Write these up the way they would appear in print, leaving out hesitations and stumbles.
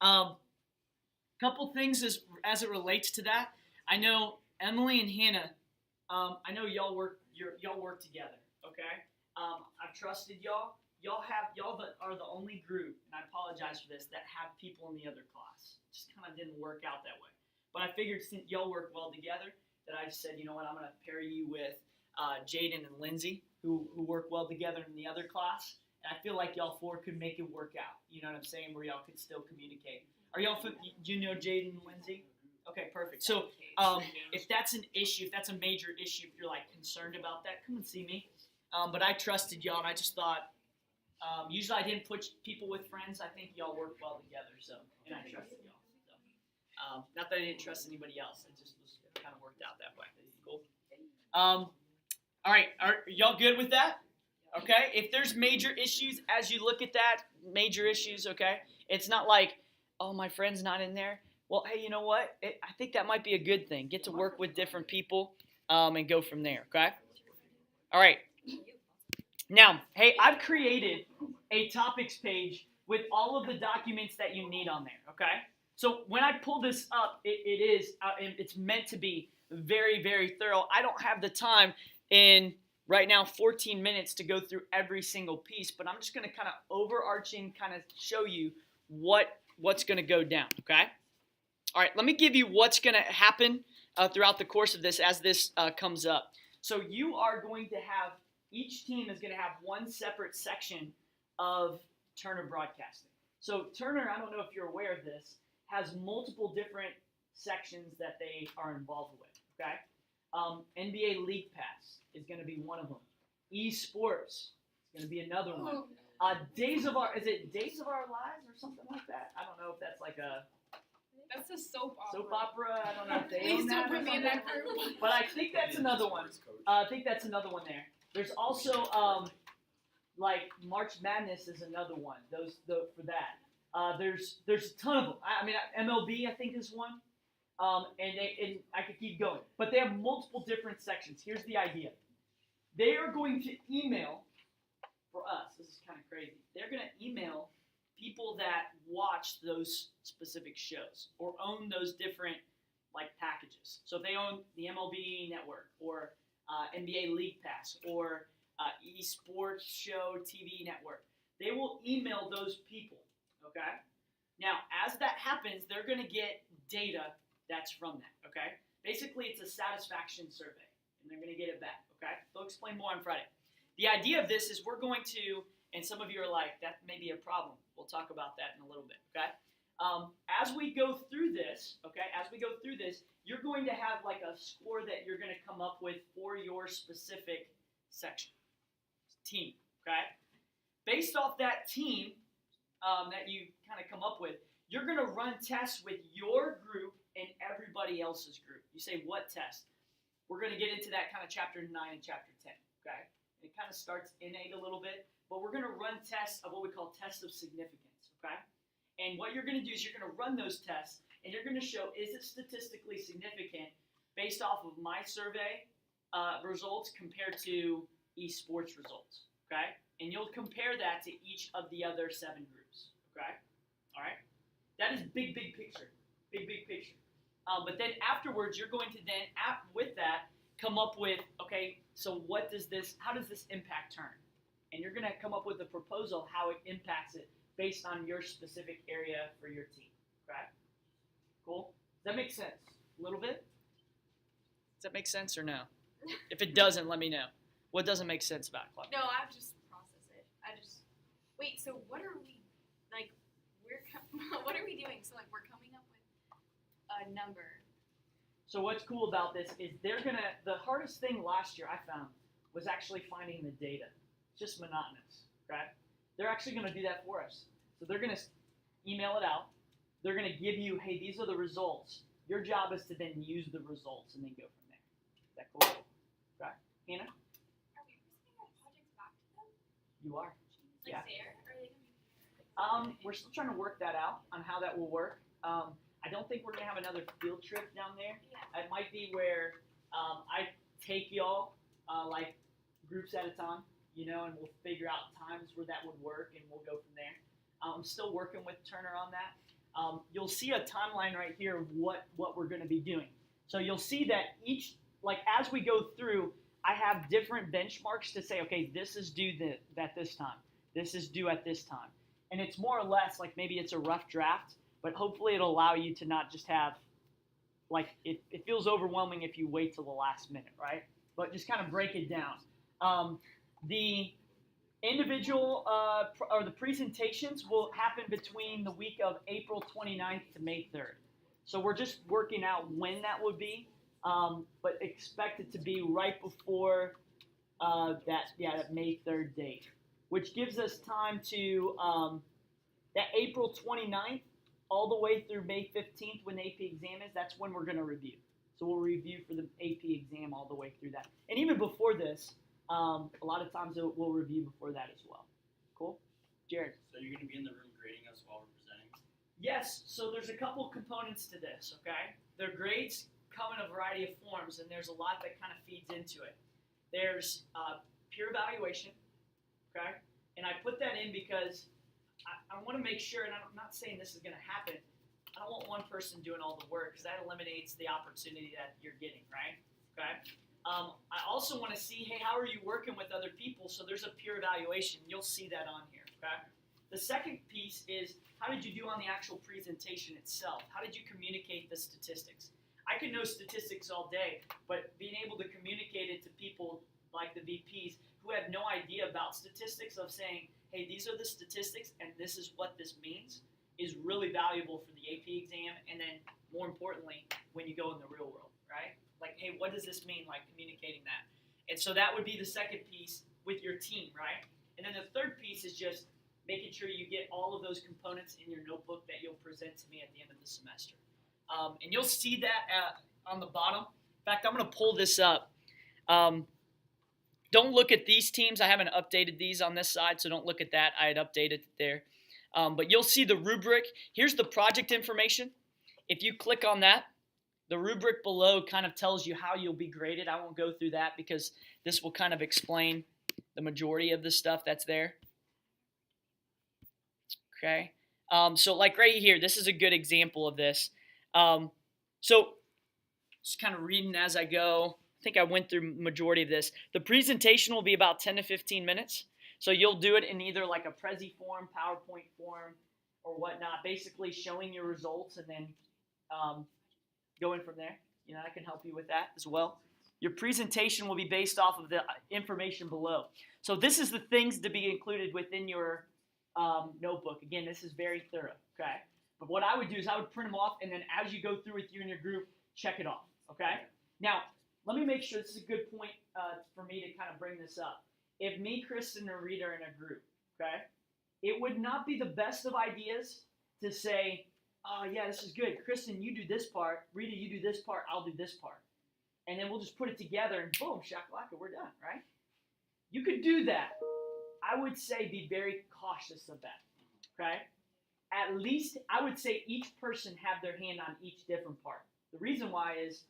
Couple things as it relates to that. I know Emily and Hannah. I know y'all work together. Okay. I've trusted y'all. Are the only group, and I apologize for this, that have people in the other class. It just kind of didn't work out that way. But I figured since y'all work well together, that I just said, you know what, I'm going to pair you with Jaden and Lindsay, who work well together in the other class. And I feel like y'all four could make it work out. You know what I'm saying? Where y'all could still communicate. Are y'all? Do you know Jaden and Lindsay? Okay, perfect. So if that's an issue, if that's a major issue, if you're like concerned about that, come and see me. But I trusted y'all, and I just thought. Usually, I didn't put people with friends. I think y'all work well together, so and I trusted y'all. So, not that I didn't trust anybody else. It just was kind of worked out that way. Cool. All right. Are y'all good with that? Okay. If there's major issues as you look at that, major issues. Okay. It's not like, oh, my friend's not in there. Well, hey, you know what? I think that might be a good thing. Get to work with different people and go from there. Okay. All right. Now, hey, I've created a topics page with all of the documents that you need on there, okay? So when I pull this up, it's meant to be very, very thorough. I don't have the time in right now 14 minutes to go through every single piece, but I'm just going to kind of overarching kind of show you what's going to go down, okay? All right, let me give you what's going to happen throughout the course of this as this comes up. So you are going to have each team is going to have one separate section of Turner Broadcasting. So Turner, I don't know if you're aware of this, has multiple different sections that they are involved with. Okay, NBA League Pass is going to be one of them. Esports is going to be another one. Days of Our Days of Our Lives or something like that? I don't know if that's like a That's a soap opera. Soap opera. I don't know if they Please own don't that put me in that group. But I think that's another one. I think that's another one there. There's also like March Madness is another one. For that. There's a ton of them. I mean MLB I think is one. And I could keep going, but they have multiple different sections. Here's the idea: they are going to email for us. This is kind of crazy. They're going to email people that watch those specific shows or own those different like packages. So if they own the MLB Network or NBA League Pass or eSports Show TV Network, they will email those people. Okay. Now, as that happens, they're going to get data that's from that. Okay. Basically, it's a satisfaction survey, and they're going to get it back. Okay. They'll explain more on Friday. The idea of this is we're going to, and some of you are like, that may be a problem. We'll talk about that in a little bit. Okay. As we go through this, you're going to have like a score that you're going to come up with for your specific section, team, okay? Based off that team that you kind of come up with, you're going to run tests with your group and everybody else's group. You say, what test? We're going to get into that kind of chapter 9 and chapter 10, okay? It kind of starts innate a little bit, but we're going to run tests of what we call tests of significance, okay? And what you're going to do is you're going to run those tests, and you're going to show, is it statistically significant based off of my survey results compared to esports results, okay? And you'll compare that to each of the other 7 groups, okay? All right? That is big picture. Big picture. But then afterwards, you're going to then, with that, come up with, okay, so how does this impact Turn? And you're going to come up with a proposal how it impacts it based on your specific area for your team. Okay? Cool? Does that make sense? A little bit? Does that make sense or no? If it doesn't, let me know. What doesn't make sense about Club? No, I just process it. Wait, so what are we, what are we doing? So, we're coming up with a number. So what's cool about this is the hardest thing last year I found was actually finding the data. It's just monotonous, right? They're actually going to do that for us. So they're going to email it out. They're going to give you, hey, these are the results. Your job is to then use the results and then go from there. Is that cool? Right? Hannah? Are we sending our projects back to them? You are. There? Or are they going to be We're still trying to work that out on how that will work. I don't think we're going to have another field trip down there. Yeah. It might be where I take y'all groups at a time. And we'll figure out times where that would work, and we'll go from there. I'm still working with Turner on that. you'll see a timeline right here of what we're going to be doing. So you'll see that as we go through, I have different benchmarks to say, okay, this is due at this time. This is due at this time. And it's more or less like maybe it's a rough draft, but hopefully it'll allow you to not just have, it feels overwhelming if you wait till the last minute, right? But just kind of break it down. The individual or the presentations will happen between the week of April 29th to May 3rd. So we're just working out when that would be, but expect it to be right before that May 3rd date, which gives us time to that April 29th all the way through May 15th when the AP exam is. That's when we're going to review. So we'll review for the AP exam all the way through that. And even before this, a lot of times we'll review before that as well. Cool? Jared? So you're going to be in the room grading us while we're presenting? Yes. So there's a couple components to this, okay? Their grades come in a variety of forms, and there's a lot that kind of feeds into it. There's peer evaluation, okay? And I put that in because I want to make sure, and I'm not saying this is going to happen, I don't want one person doing all the work because that eliminates the opportunity that you're getting, right? Okay? I also want to see, hey, how are you working with other people? So there's a peer evaluation. You'll see that on here, okay? The second piece is, how did you do on the actual presentation itself? How did you communicate the statistics? I can know statistics all day, but being able to communicate it to people like the VPs who have no idea about statistics, of saying, hey, these are the statistics and this is what this means, is really valuable for the AP exam, and then more importantly, when you go in the real world, right? Like, hey, what does this mean, like communicating that? And so that would be the second piece with your team, right? And then the third piece is just making sure you get all of those components in your notebook that you'll present to me at the end of the semester. And you'll see that on the bottom. In fact, I'm going to pull this up. Don't look at these teams. I haven't updated these on this side, so don't look at that. I had updated it there. But you'll see the rubric. Here's the project information. If you click on that, the rubric below kind of tells you how you'll be graded. I won't go through that because this will kind of explain the majority of the stuff that's there. Okay. So like right here, this is a good example of this. So just kind of reading as I go. I think I went through majority of this. The presentation will be about 10 to 15 minutes. So you'll do it in either like a Prezi form, PowerPoint form, or whatnot, basically showing your results and then going from there. I can help you with that as well. Your presentation will be based off of the information below. So this is the things to be included within your notebook. Again, this is very thorough, okay? But what I would do is I would print them off, and then as you go through with you and your group, check it off, okay? Now, let me make sure, this is a good point for me to kind of bring this up. If me, Kristen, and Rita are in a group, okay, it would not be the best of ideas to say, oh, yeah, this is good. Kristen, you do this part. Rita, you do this part. I'll do this part. And then we'll just put it together, and boom, shakalaka, we're done, right? You could do that. I would say be very cautious of that, okay? At least, I would say each person have their hand on each different part. The reason why is,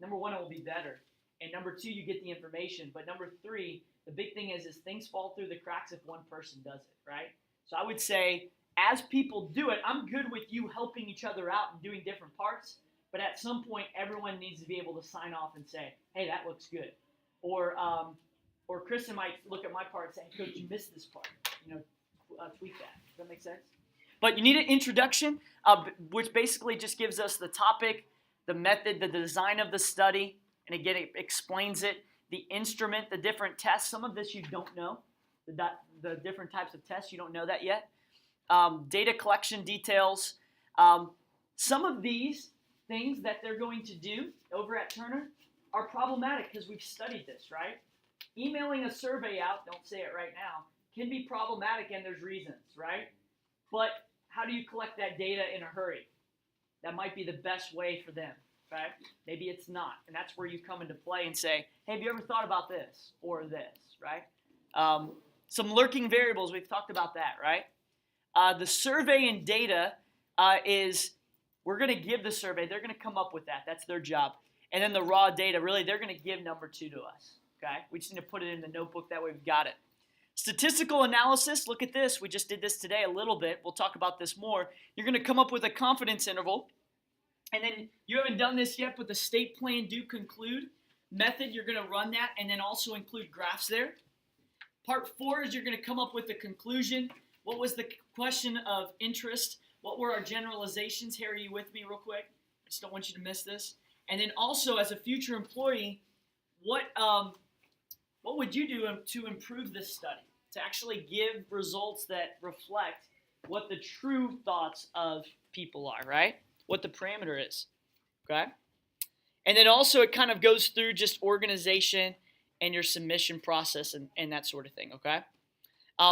number one, it will be better. And number two, you get the information. But number three, the big thing is things fall through the cracks if one person does it, right? So I would say, as people do it, I'm good with you helping each other out and doing different parts. But at some point, everyone needs to be able to sign off and say, hey, that looks good. Or Kristen might look at my part and say, hey, Coach, you missed this part. Tweak that. Does that make sense? But you need an introduction, which basically just gives us the topic, the method, the design of the study, and again, it explains it, the instrument, the different tests. Some of this you don't know, the different types of tests, you don't know that yet. Data collection details. Some of these things that they're going to do over at Turner are problematic because we've studied this, right? Emailing a survey out, don't say it right now, can be problematic, and there's reasons, right? But how do you collect that data in a hurry? That might be the best way for them, okay? Maybe it's not, and that's where you come into play and say, hey, have you ever thought about this or this, right? Some lurking variables, we've talked about that, right? The survey and data is, we're going to give the survey. They're going to come up with that. That's their job. And then the raw data, really, they're going to give number two to us, okay? We just need to put it in the notebook. That way we've got it. Statistical analysis, look at this. We just did this today a little bit. We'll talk about this more. You're going to come up with a confidence interval. And then you haven't done this yet, but the state plan do conclude method. You're going to run that and then also include graphs there. Part 4 is you're going to come up with the conclusion. What was the question of interest? What were our generalizations? Harry, are you with me real quick? I just don't want you to miss this. And then also, as a future employee, what would you do to improve this study? To actually give results that reflect what the true thoughts of people are, right? What the parameter is, okay? And then also it kind of goes through just organization and your submission process and that sort of thing, okay?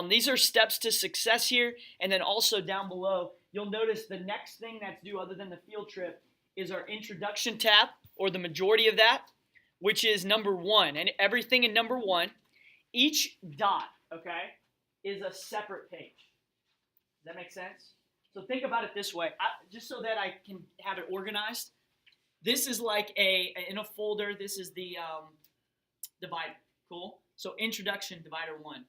These are steps to success here. And then also down below, you'll notice the next thing that's due other than the field trip is our introduction tab, or the majority of that, which is number 1. And everything in number 1, each dot, okay, is a separate page. Does that make sense? So think about it this way, just so that I can have it organized. This is like in a folder, this is the divider, cool? So introduction, divider 1.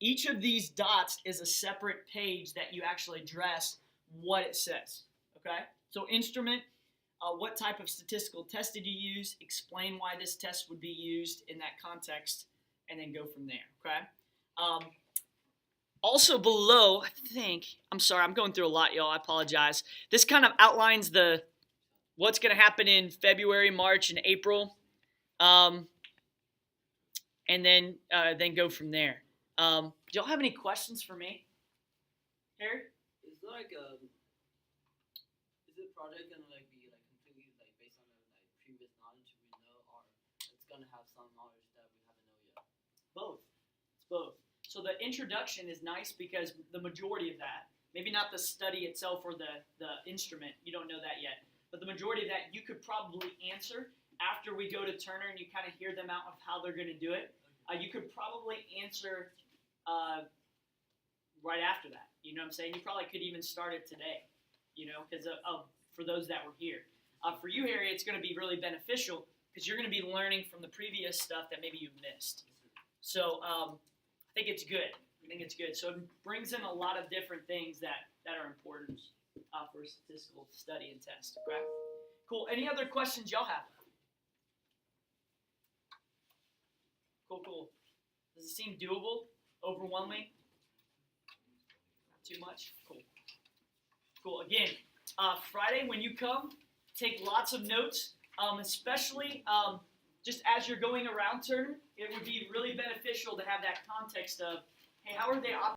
Each of these dots is a separate page that you actually address what it says, okay? So instrument, what type of statistical test did you use? Explain why this test would be used in that context, and then go from there, okay? Also below, I'm sorry, I'm going through a lot, y'all, I apologize. This kind of outlines what's going to happen in February, March, and April, and then go from there. Do y'all have any questions for me? Harry? Is there like is the project gonna like be like completely like based on like previous knowledge we know, or it's gonna have some knowledge that we haven't know yet? Both. It's both. So the introduction is nice because the majority of that, maybe not the study itself or the instrument, you don't know that yet, but the majority of that you could probably answer after we go to Turner and you kind of hear them out of how they're going to do it. You could probably answer right after that. You know what I'm saying? You probably could even start it today, you know, because for those that were here. For you, Harry, it's going to be really beneficial because you're going to be learning from the previous stuff that maybe you missed. So I think it's good. So it brings in a lot of different things that are important for a statistical study and test. Okay? Cool. Any other questions y'all have? Cool. Does it seem doable? Overwhelming? Not too much? Cool. Again, Friday when you come, take lots of notes, especially just as you're going around Turner. It would be really beneficial to have that context of, hey, how are they operating?